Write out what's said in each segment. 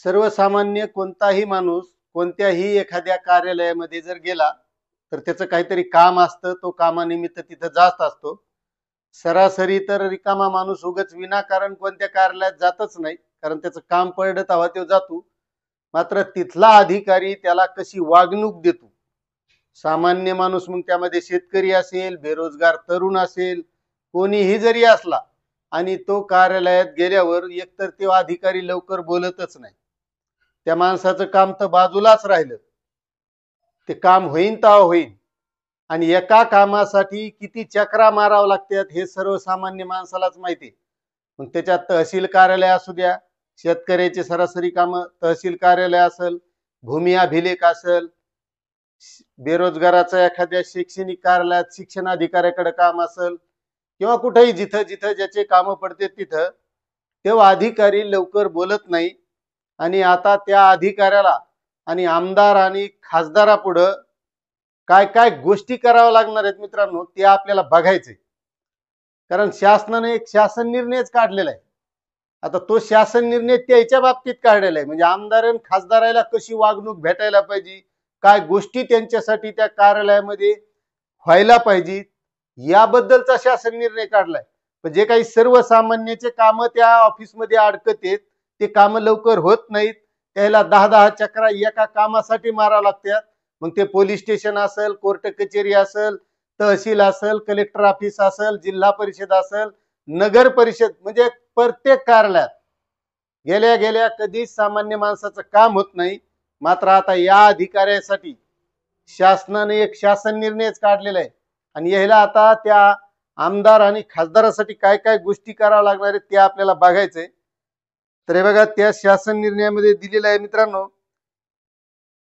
सर्वसामान्य कोणताही माणूस कोणत्याही एखाद्या कार्यालयामध्ये जर गेला तर त्याचं काहीतरी काम असतं, तो कामानिमित्त तिथं जात असतो. सरासरी तर रिकामा माणूस उगच विनाकारण कोणत्या कार्यालयात जातच नाही, कारण त्याचं काम पडलं तेव्हा तो जातो. मात्र तिथला अधिकारी त्याला कशी वागणूक देतो, सामान्य माणूस मग त्यामध्ये शेतकरी असेल, बेरोजगार तरुण असेल, कोणीही जरी असला, आणि तो कार्यालयात गेल्यावर एकतर तो अधिकारी लवकर बोलतच नाही, त्या माणसाचं काम तर बाजूलाच राहिलं, ते काम होईन तेव्हा होईन. आणि एका कामासाठी किती चक्रा मारावं लागतात हे सर्वसामान्य माणसालाच माहिती. मग त्याच्यात तहसील कार्यालय असू द्या, शेतकऱ्याचे सरासरी काम तहसील कार्यालय असेल, भूमी अभिलेख असेल, बेरोजगाराचं एखाद्या शैक्षणिक कार्यालयात शिक्षण अधिकाऱ्याकडे काम असेल, किंवा कुठेही जिथं जिथं ज्याचे कामं पडते तिथं तेव्हा अधिकारी लवकर बोलत नाही. आणि आता त्या अधिकाऱ्याला आणि आमदार आणि खासदारापुढं काय काय गोष्टी कराव्या लागणार आहेत मित्रांनो, ते आपल्याला बघायचे. कारण शासनाने एक शासन निर्णयच काढलेला आहे. आता तो शासन निर्णय त्याच्या बाबतीत काढलेला आहे, म्हणजे आमदार आणि खासदाराला कशी वागणूक भेटायला पाहिजे, काय गोष्टी त्यांच्यासाठी त्या कार्यालयामध्ये व्हायला पाहिजे, याबद्दलचा शासन निर्णय काढलाय. पण जे काही सर्वसामान्याचे काम त्या ऑफिसमध्ये अडकत आहेत, ते काम लवकर होत नाहीत, त्याला 10-10 चक्रा एका कामासाठी मारावं लागतात. मग ते पोलीस स्टेशन असेल, कोर्ट कचेरी असेल, तहसील असेल, कलेक्टर ऑफिस असेल, जिल्हा परिषद असेल, नगर परिषद, म्हणजे प्रत्येक कार्यालयात गेल्या गेल्या कधीच सामान्य माणसाचं काम होत नाही. मात्र आता या अधिकाऱ्यासाठी शासनाने एक शासन निर्णयच काढलेला आहे, आणि याला आता त्या आमदार आणि खासदारासाठी काय काय गोष्टी कराव्या लागणार आहेत ते आपल्याला बघायचंय. तर हे बघा, त्या शासन निर्णयामध्ये दिलेलं आहे मित्रांनो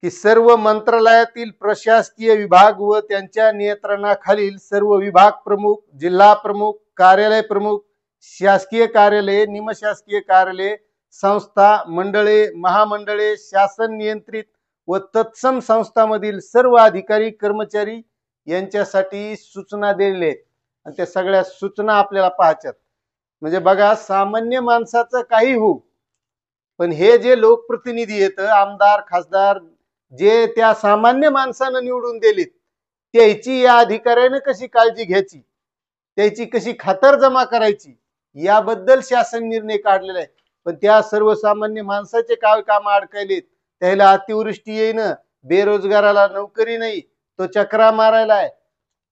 की सर्व मंत्रालयातील प्रशासकीय विभाग व त्यांच्या नियंत्रणाखालील सर्व विभाग प्रमुख, जिल्हा प्रमुख, कार्यालय प्रमुख, शासकीय कार्यालये, निमशासकीय कार्यालये, संस्था, मंडळे, महामंडळे, शासन नियंत्रित व तत्सम संस्थांमधील सर्व अधिकारी कर्मचारी यांच्यासाठी सूचना दिलेल्या आहेत. आणि त्या सगळ्या सूचना आपल्याला पाहायच्यात. म्हणजे बघा, सामान्य माणसाचं काही होऊ, पण हे जे लोकप्रतिनिधी आहेत, आमदार खासदार, जे त्या सामान्य माणसानं निवडून दिलीत, त्याची या अधिकाऱ्याने कशी काळजी घ्यायची, त्याची कशी खातर जमा करायची, याबद्दल शासन निर्णय काढलेला आहे. पण त्या सर्वसामान्य माणसाचे काय काम अडकायलेत, त्याला अतिवृष्टी येईन, बेरोजगाराला नोकरी नाही, तो चक्रा मारायला आहे,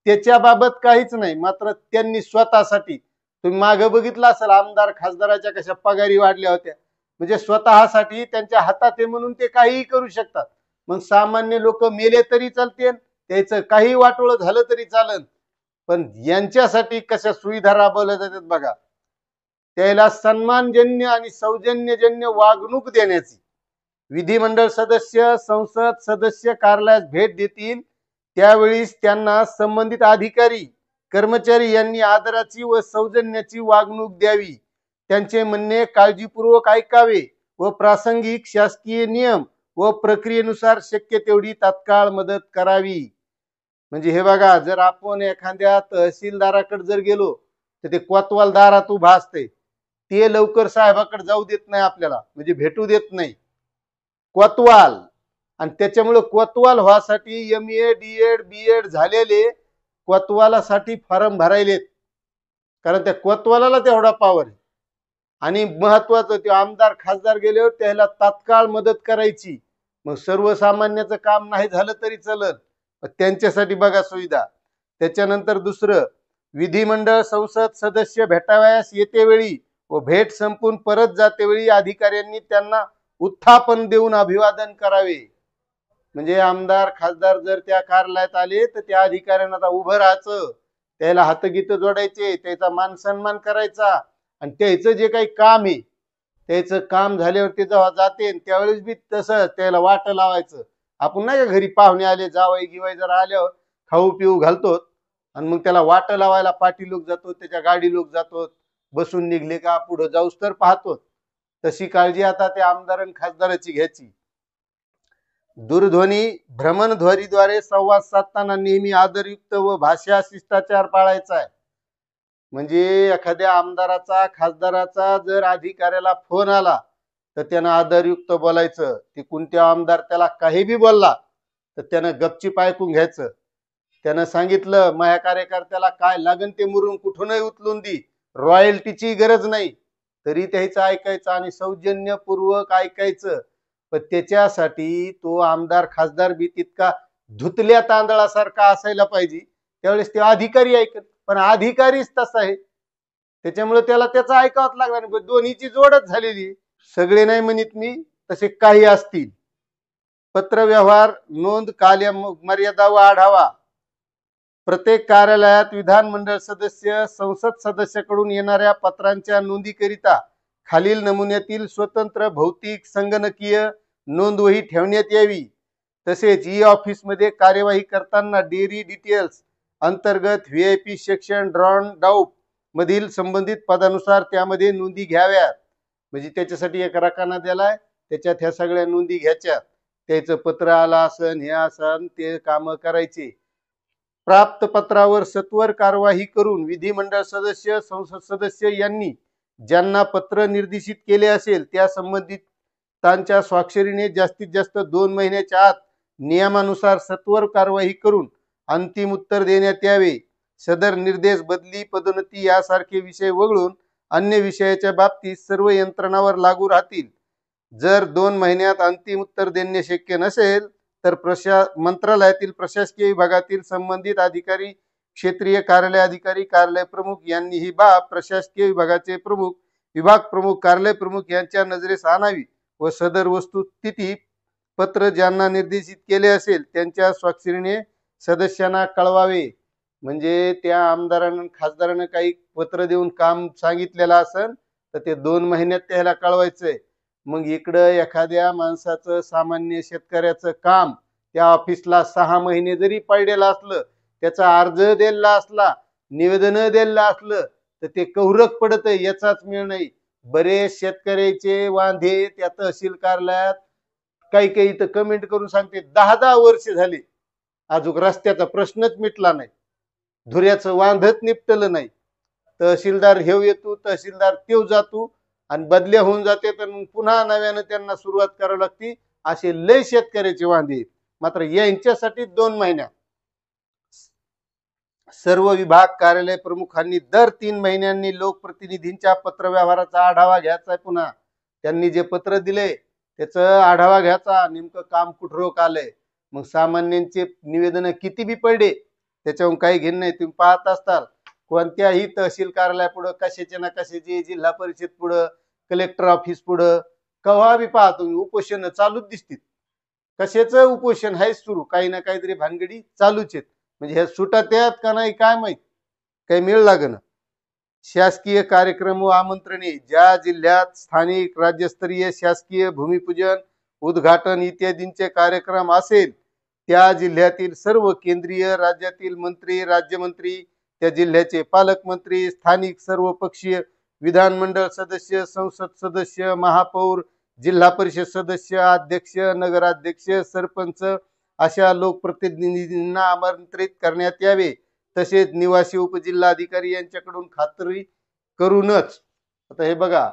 त्याच्याबाबत काहीच नाही. मात्र त्यांनी स्वतःसाठी, तुम्ही मागे बघितलं असेल, आमदार खासदाराच्या कशा पगारी वाढल्या होत्या, म्हणजे स्वतःसाठी त्यांच्या हातात आहे म्हणून ते काहीही करू शकतात. मग सामान्य लोक मेले तरी चालते, त्याचं काही वाटोळ झालं तरी चालन, पण यांच्यासाठी कशा सुविधा राबवल्या जातात बघा. त्याला सन्मानजन्य आणि सौजन्यजन्य वागणूक देण्याची, विधिमंडळ सदस्य, संसद सदस्य कार्यालयास भेट देतील त्यावेळीस त्यांना संबंधित अधिकारी कर्मचारी यांनी आदराची व सौजन्याची वागणूक द्यावी, त्यांचे म्हणणे काळजीपूर्वक ऐकावे व प्रासंगिक शासकीय नियम व प्रक्रियेनुसार शक्य तेवढी तात्काळ मदत करावी. म्हणजे हे बघा, जर आपण एखाद्या तहसीलदाराकडे जर गेलो तर ते कोतवालदारात उभा असते, ते लवकर साहेबाकडे जाऊ देत नाही आपल्याला, म्हणजे भेटू देत नाही, कोतवाल. आणि त्याच्यामुळे कोतवाल व्हासाठी MA DED BEd झालेले कोतवालासाठी फॉर्म भरायलेत, कारण त्या कोतवालाला तेवढा पॉवर आहे. आणि महत्वाचं, ते आमदार खासदार गेल्यावर त्याला तात्काळ मदत करायची. मग सर्वसामान्याचं काम नाही झालं तरी चलत, त्यांच्यासाठी बघा सुविधा. त्याच्यानंतर दुसरं, विधिमंडळ संसद सदस्य भेटावयास येतेवेळी व भेट संपून परत जातेवेळी अधिकाऱ्यांनी त्यांना उत्थापन देऊन अभिवादन करावे. म्हणजे आमदार खासदार जर त्या कार्यालयात आले तर त्या अधिकाऱ्यांना आता उभं राहायचं, त्याला हातगीत जोडायचे, त्याचा मान सन्मान करायचा, आणि त्याचं जे काही काम आहे त्याचं काम झाल्यावर ते जेव्हा जाते त्यावेळेस बी तसं त्याला वाट लावायचं. आपण नाही का घरी पाहुणे आले, जावई गिवाई जरा आल्यावर खाऊ पिऊ घालतो, आणि मग त्याला वाट लावायला पाठी लोक जातो, त्याच्या गाडी लोक जातो, बसून निघले का पुढे जाऊस तर पाहतो. तशी काळजी आता त्या आमदार आणि खासदाराची घ्यायची. दूरध्वनी भ्रमणध्वनीद्वारे संवाद साधताना नेहमी आदरयुक्त व भाषा शिष्टाचार पाळायचा आहे. म्हणजे एखाद्या आमदाराचा खासदाराचा जर अधिकाऱ्याला फोन आला तर त्यानं आदरयुक्त बोलायचं. ते कोणत्या आमदार त्याला काही बी बोलला तर त्यानं गपचीप ऐकून घ्यायचं. त्यानं सांगितलं माझ्या कार्यकर्त्याला काय लागन ते मुरून कुठूनही उचलून दी, रॉयल्टीची गरज नाही, तरी त्याचं ऐकायचं आणि सौजन्यपूर्वक ऐकायचं. पण त्याच्यासाठी तो आमदार खासदार बी तितका धुतल्या तांदळासारखा असायला पाहिजे, त्यावेळेस ते अधिकारी ऐकत. पण अधिकारीच तसा आहे, त्याच्यामुळे त्याला त्याचं ऐकावंच लागणार नाही. दोन्हीची जोडच झालेली. सगळे नाही म्हणत मी, तसे काही असतील. पत्रव्यवहार नोंद कालमर्यादा व आढावा. प्रत्येक कार्यालयात विधानमंडळ सदस्य संसद सदस्याकडून येणाऱ्या पत्रांच्या नोंदीकरिता खालील नमुन्यातील स्वतंत्र भौतिक संगणकीय नोंदवही ठेवण्यात यावी. तसेच ई ऑफिस मध्ये कार्यवाही करताना डेअरी डिटेल्स अंतर्गत व्हीआयपी सेक्शन ड्रॉन डाऊप मधील संबंधित पदानुसार त्यामध्ये नोंदी घ्याव्यात. म्हणजे त्याच्यासाठी एक रकाना दिलाय, त्याच्यात ह्या सगळ्या नोंदी घ्यायच्या. त्याचं पत्र आला असन, हे असन, ते काम करायचे. प्राप्त पत्रावर सत्वर कार्यवाही करून विधिमंडळ सदस्य संसद सदस्य यांनी ज्यांना पत्र निर्देशित केले असेल त्या संबंधितांच्या स्वाक्षरीने जास्तीत जास्त 2 महिन्याच्या आत नियमानुसार सत्वर कार्यवाही करून अंतिम उत्तर देण्यात यावे. सदर निर्देश बदली पदोन्नती यासारखे विषय वगळून अन्य विषयाच्या बाबतीत सर्व यंत्रणावर लागू राहतील. जर 2 महिन्यात अंतिम उत्तर देणे शक्य नसेल तर मंत्रालयातील प्रशासकीय विभागातील संबंधित अधिकारी, क्षेत्रीय कार्यालय अधिकारी, कार्यालय प्रमुख यांनी ही बाब प्रशासकीय विभागाचे प्रमुख, विभाग प्रमुख, कार्यालय प्रमुख यांच्या नजरेस आणावी व सदर वस्तुस्थिती पत्र ज्यांना निर्देशित केले असेल त्यांच्या स्वाक्षरीने सदस्यांना कळवावे. म्हणजे त्या आमदारांना खासदारांना काही पत्र देऊन काम सांगितलेलं असेल तर ते 2 महिन्यात त्याला कळवायचंय. मग इकडं एखाद्या माणसाचं, सामान्य शेतकऱ्याचं काम त्या ऑफिसला 6 महिने जरी पडलेलं असलं, त्याचा अर्ज दिलेला असला, निवेदन दिलेलं असलं तर ते कौरक पडत, याचाच मेळ नाही. बरेच शेतकऱ्याचे वांधे त्या तहसील कार्यालयात काही काही इथं कमेंट करून सांगते 10-10 वर्ष झाली अजून रस्त्याचा प्रश्नच मिटला नाही, धुऱ्याचं वांधत निपटलं नाही. तहसीलदार हेव येतो, तहसीलदार तेव जातो आणि बदल्या होऊन जाते, तर पुन्हा नव्यानं त्यांना सुरुवात करावी लागते. असे लय शेतकऱ्याचे वांदे. मात्र यांच्यासाठी 2 महिन्यात सर्व विभाग कार्यालय प्रमुखांनी दर 3 महिन्यांनी लोकप्रतिनिधींच्या पत्रव्यवहाराचा आढावा घ्यायचा. पुन्हा त्यांनी जे पत्र दिले त्याचा आढावा घ्यायचा, नेमकं काम कुठरोक आलंय. मग सामान्यांचे निवेदन किती बी पडले त्याच्याहून काही घेणं नाही. तुम्ही पाहत असताल कोणत्याही तहसील कार्यालयापुढं, कशाचे ना कशाचे, जिल्हा परिषद पुढं, कलेक्टर ऑफिस पुढं केव्हा बी पहा तुम्ही उपोषण चालूच दिसतील. कशाचं उपोषण आहे सुरू, काही ना काहीतरी भानगडी चालूच आहेत. म्हणजे ह्या सुटत आहेत का नाही काय माहित, काही मिळ लागन. शासकीय कार्यक्रम व आमंत्रणे. ज्या जिल्ह्यात स्थानिक राज्यस्तरीय शासकीय भूमिपूजन, उद्घाटन इत्यादींचे कार्यक्रम असेल त्या जिल्ह्यातील सर्व केंद्रीय, राज्यातील मंत्री, राज्यमंत्री, त्या जिल्ह्याचे पालकमंत्री, स्थानिक सर्व पक्षीय, विधानमंडळ सदस्य, संसद सदस्य, महापौर, जिल्हा परिषद सदस्य, अध्यक्ष, नगराध्यक्ष, सरपंच अशा लोकप्रतिनिधींना आमंत्रित करण्यात यावे. तसेच निवासी उपजिल्हाधिकारी यांच्याकडून खात्री करूनच. आता हे बघा,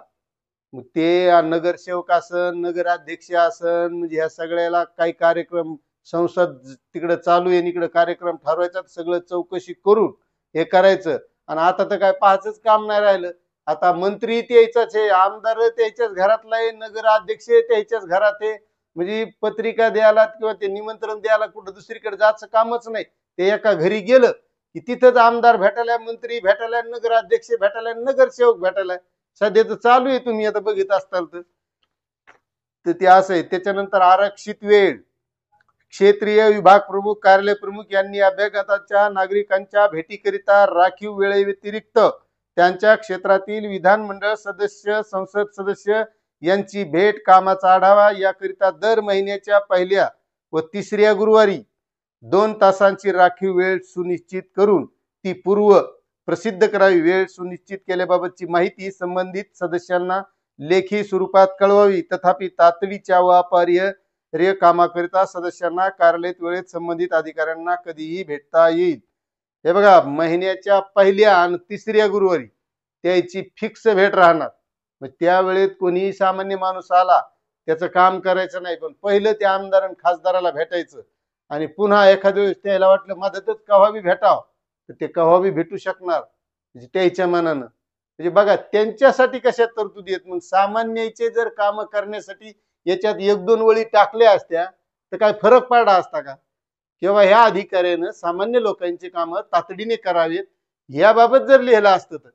ते नगरसेवक असन, नगराध्यक्ष असन, म्हणजे ह्या सगळ्याला काही कार्यक्रम संसद तिकडे चालू आहे, इकडे कार्यक्रम ठरवायचा, सगळं चौकशी करून हे करायचं. आणि आता तर काय पाहायचंच काम नाही राहिलं. आता मंत्री त्याच्याच आहे, आमदार त्याच्याच घरातला आहे, नगराध्यक्ष त्याच्याच घरात आहे. म्हणजे पत्रिका द्यायला किंवा ते निमंत्रण द्यायला कुठं दुसरीकडे जायचं कामच नाही. ते एका घरी गेलं की तिथंच आमदार भेटायला, मंत्री भेटायला, नगराध्यक्ष भेटायला, नगरसेवक भेटायला. सध्या तर चालू आहे, तुम्ही आता बघित असताल तर ते असं आहे. त्याच्यानंतर आरक्षित वेळ. क्षेत्रीय विभाग प्रमुख, कार्यालय प्रमुख यांनी अभ्यागताच्या नागरिकांच्या भेटीकरिता राखीव वेळेव्यतिरिक्त त्यांच्या क्षेत्रातील विधानमंडळ सदस्य, संसद सदस्य यांची भेट, कामाचा आढावा याकरिता दर महिन्याच्या 1ल्या व 3ऱ्या गुरुवारी 2 तासांची राखीव वेळ सुनिश्चित करून ती पूर्व प्रसिद्ध करावी. वेळ सुनिश्चित केल्याबाबतची माहिती संबंधित सदस्यांना लेखी स्वरूपात कळवावी. तथापि तातडीच्या व अपरिहार्य कामाकरिता सदस्यांना कार्यालयीन वेळेत संबंधित अधिकाऱ्यांना कधीही भेटता येईल. हे बघा, महिन्याच्या 1ल्या आणि 3ऱ्या गुरुवारी त्याची फिक्स भेट राहणार. मग त्यावेळेत कोणीही सामान्य माणूस आला त्याचं काम करायचं नाही, पण पहिलं त्या आमदार आणि खासदाराला भेटायचं आणि पुन्हा एखाद्या वेळेस त्याला वाटलं मदतच कव्हावी भेटाव तर ते कव्हावी भेटू शकणार म्हणजे त्याच्या मनानं. म्हणजे बघा त्यांच्यासाठी कशा तरतुदी आहेत. मग सामान्याचे जर काम करण्यासाठी याच्यात एक दोन वळी टाकल्या असत्या तर काय फरक पडला असता का? किंवा ह्या अधिकाऱ्यानं सामान्य लोकांची कामं तातडीने करावेत याबाबत जर लिहिलं असतं तर.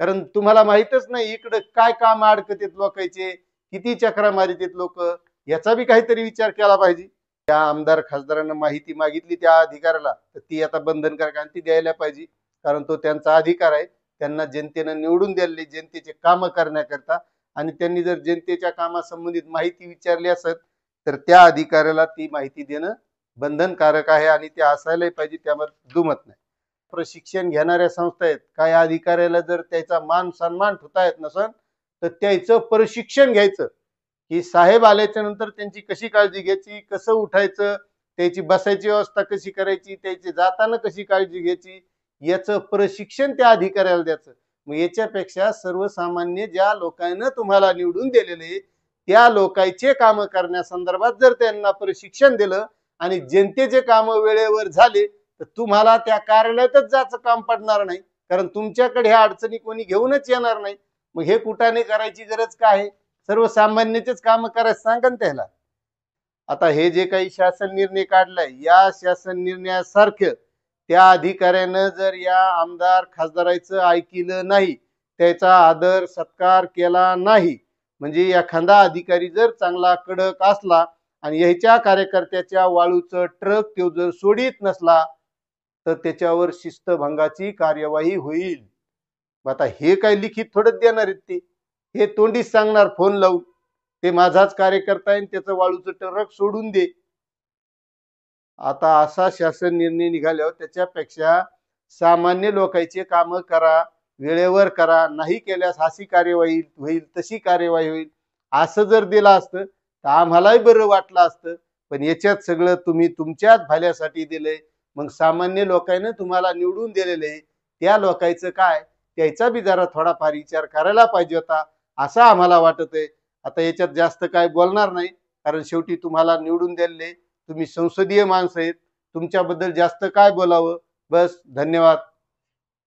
कारण तुम्हाला माहितच नाही इकडं काय काम अडकतेत लोकांचे, किती चक्रा मारितेत लोक, याचा बी काहीतरी विचार केला पाहिजे. त्या आमदार खासदारांना माहिती मागितली त्या अधिकाऱ्याला तर ती आता बंधनकारक आणि ती द्यायला पाहिजे. कारण तो त्यांचा अधिकार आहे. त्यांना जनतेनं निवडून दिलेले जनतेचे काम करण्याकरता, आणि त्यांनी जर जनतेच्या कामासंबंधित माहिती विचारली असत तर त्या अधिकाऱ्याला ती माहिती देणं बंधनकारक आहे आणि ते असायलाही पाहिजे, त्यामध्ये दुमत नाही. प्रशिक्षण घेणाऱ्या संस्था आहेत, काय अधिकाऱ्याला जर त्याचा मान सन्मान ठेवता येत नसन तर त्याचं प्रशिक्षण घ्यायचं की साहेब आल्याच्या नंतर त्यांची कशी काळजी घ्यायची, कसं उठायचं, त्याची बसायची व्यवस्था कशी करायची, त्याची जाताना कशी काळजी घ्यायची, याचं प्रशिक्षण त्या अधिकाऱ्याला द्यायचं. मग याच्यापेक्षा सर्वसामान्य ज्या लोकांना तुम्हाला निवडून दिलेले त्या लोकांचे काम करण्यासंदर्भात जर त्यांना प्रशिक्षण दिलं आणि जनतेचे काम वेळेवर झाले तर तुम्हाला त्या कार्यालयातच जायचं काम पडणार नाही. कारण तुमच्याकडे ह्या अडचणी कोणी घेऊनच येणार नाही. मग हे कुठाने करायची गरज काय आहे? सर्वसामान्याचेच काम करायचं सांगा ना त्याला. आता हे जे काही शासन निर्णय काढलाय या शासन निर्णयासारखं त्या अधिकाऱ्यानं जर या आमदार खासदाराचं ऐकलं नाही, त्याचा आदर सत्कार केला नाही, म्हणजे एखादा अधिकारी जर चांगला कडक असला आणि ह्याच्या कार्यकर्त्याच्या वाळूचं ट्रक तो जर सोडित नसला तर त्याच्यावर शिस्तभंगाची कार्यवाही होईल. आता हे काय लिखित थोडंच देणार आहेत ते, हे तोंडीच सांगणार फोन लावून ते माझाच कार्यकर्ता आहे त्याचं वाळूचं ट्रक सोडून दे. आता असा शासन निर्णय निघाल्यावर त्याच्यापेक्षा सामान्य लोकांचे काम करा, वेळेवर करा, नाही केल्यास अशी कार्यवाही होईल तशी कार्यवाही होईल असं जर दिलं असतं तर आम्हालाही बरं वाटलं असतं. पण याच्यात सगळं तुम्ही तुमच्याच भल्यासाठी दिलंय. मग सामान्य लोकांना तुम्हाला निवडून दिलेले त्या लोकांचं काय, त्याचा बी जरा थोडाफार विचार करायला पाहिजे होता असं आम्हाला वाटत आहे. आता याच्यात जास्त काय बोलणार नाही, कारण शेवटी तुम्हाला निवडून दिलेले तुम्ही संसदीय माणसं आहेत, तुमच्याबद्दल जास्त काय बोलावं. बस, धन्यवाद.